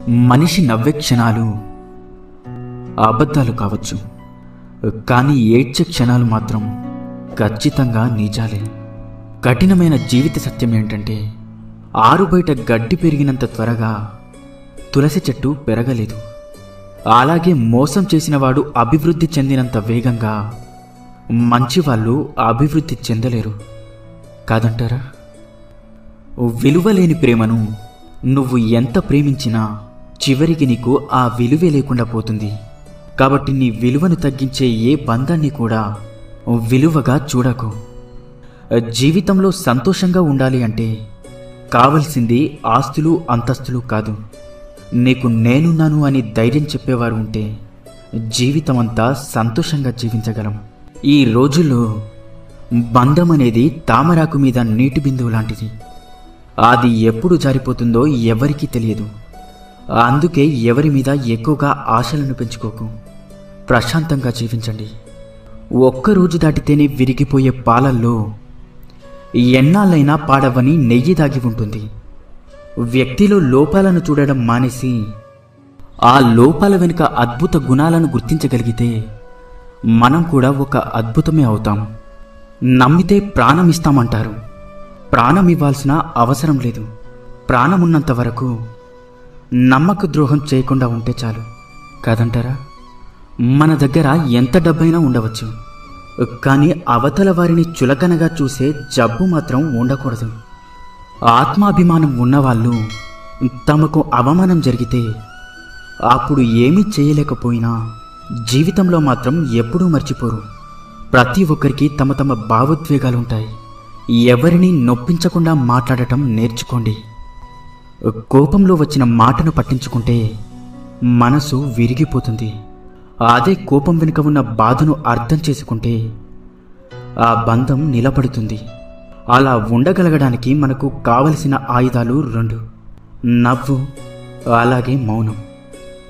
మనిషి నవ్వే క్షణాలు అబద్ధాలు కావచ్చు, కానీ ఏడ్చే క్షణాలు మాత్రం ఖచ్చితంగా నిజాలే. కఠినమైన జీవిత సత్యం ఏంటంటే, ఆరుబయట గడ్డి పెరిగినంత త్వరగా తులసి చెట్టు పెరగలేదు. అలాగే మోసం చేసినవాడు అభివృద్ధి చెందినంత వేగంగా మంచివాళ్ళు అభివృద్ధి చెందలేరు కాదంటారా? విలువలేని ప్రేమను నువ్వు ఎంత ప్రేమించినా చివరికి నీకు ఆ విలువే లేకుండా పోతుంది. కాబట్టి నీ విలువను తగ్గించే ఏ బంధాన్ని కూడా విలువగా చూడకు. జీవితంలో సంతోషంగా ఉండాలి అంటే కావలసింది ఆస్తులు అంతస్తులు కాదు. నీకు నేనున్నాను అని ధైర్యం చెప్పేవారు ఉంటే జీవితమంతా సంతోషంగా జీవించగలం. ఈ రోజుల్లో బంధం అనేది తామరాకు మీద నీటి బిందువు లాంటిది. అది ఎప్పుడు జారిపోతుందో ఎవరికీ తెలియదు. అందుకే ఎవరి మీద ఎక్కువగా ఆశలను పెంచుకోకు. ప్రశాంతంగా జీవించండి. ఒక్కరోజు దాటితేనే విరిగిపోయే పాలల్లో ఎన్నాళ్ళైనా పాడవని నెయ్యి దాగి ఉంటుంది. వ్యక్తిలో లోపాలను చూడడం మానేసి ఆ లోపాల వెనుక అద్భుత గుణాలను గుర్తించగలిగితే మనం కూడా ఒక అద్భుతమే అవుతాం. నమ్మితే ప్రాణం ఇస్తామంటారు. ప్రాణం ఇవ్వాల్సిన అవసరం లేదు. ప్రాణమున్నంత వరకు నమ్మక ద్రోహం చేయకుండా ఉంటే చాలు కాదంటారా? మన దగ్గర ఎంత డబ్బైనా ఉండవచ్చు, కానీ అవతల వారిని చులకనగా చూసే జబ్బు మాత్రం ఉండకూడదు. ఆత్మాభిమానం ఉన్నవాళ్ళు తమకు అవమానం జరిగితే అప్పుడు ఏమీ చేయలేకపోయినా జీవితంలో మాత్రం ఎప్పుడూ మర్చిపోరు. ప్రతి ఒక్కరికి తమ తమ భావోద్వేగాలుంటాయి. ఎవరిని నొప్పించకుండా మాట్లాడటం నేర్చుకోండి. కోపంలో వచ్చిన మాటను పట్టించుకుంటే మనసు విరిగిపోతుంది. అదే కోపం వెనుక ఉన్న బాధను అర్థం చేసుకుంటే ఆ బంధం నిలబడుతుంది. అలా ఉండగలగడానికి మనకు కావలసిన ఆయుధాలు 2: నవ్వు, అలాగే మౌనం.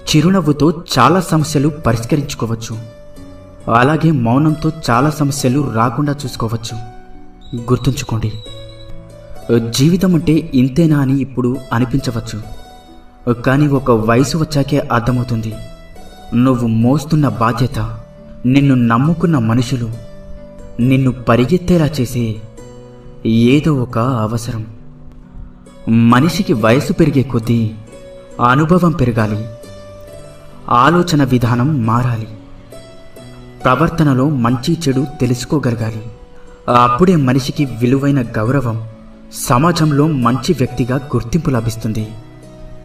చిరునవ్వుతో చాలా సమస్యలు పరిష్కరించుకోవచ్చు, అలాగే మౌనంతో చాలా సమస్యలు రాకుండా చూసుకోవచ్చు. గుర్తుంచుకోండి, జీవితం అంటే ఇంతేనా అని ఇప్పుడు అనిపించవచ్చు, కానీ ఒక వయసు వచ్చాకే అర్థమవుతుంది. నువ్వు మోస్తున్న బాధ్యత, నిన్ను నమ్ముకున్న మనుషులు, నిన్ను పరిగెత్తేలా చేసే ఏదో ఒక అవసరం. మనిషికి వయసు పెరిగే కొద్దీ అనుభవం పెరగాలి, ఆలోచన విధానం మారాలి, ప్రవర్తనలో మంచి చెడు తెలుసుకోగలగాలి. అప్పుడే మనిషికి విలువైన గౌరవం, సమాజంలో మంచి వ్యక్తిగా గుర్తింపు లభిస్తుంది.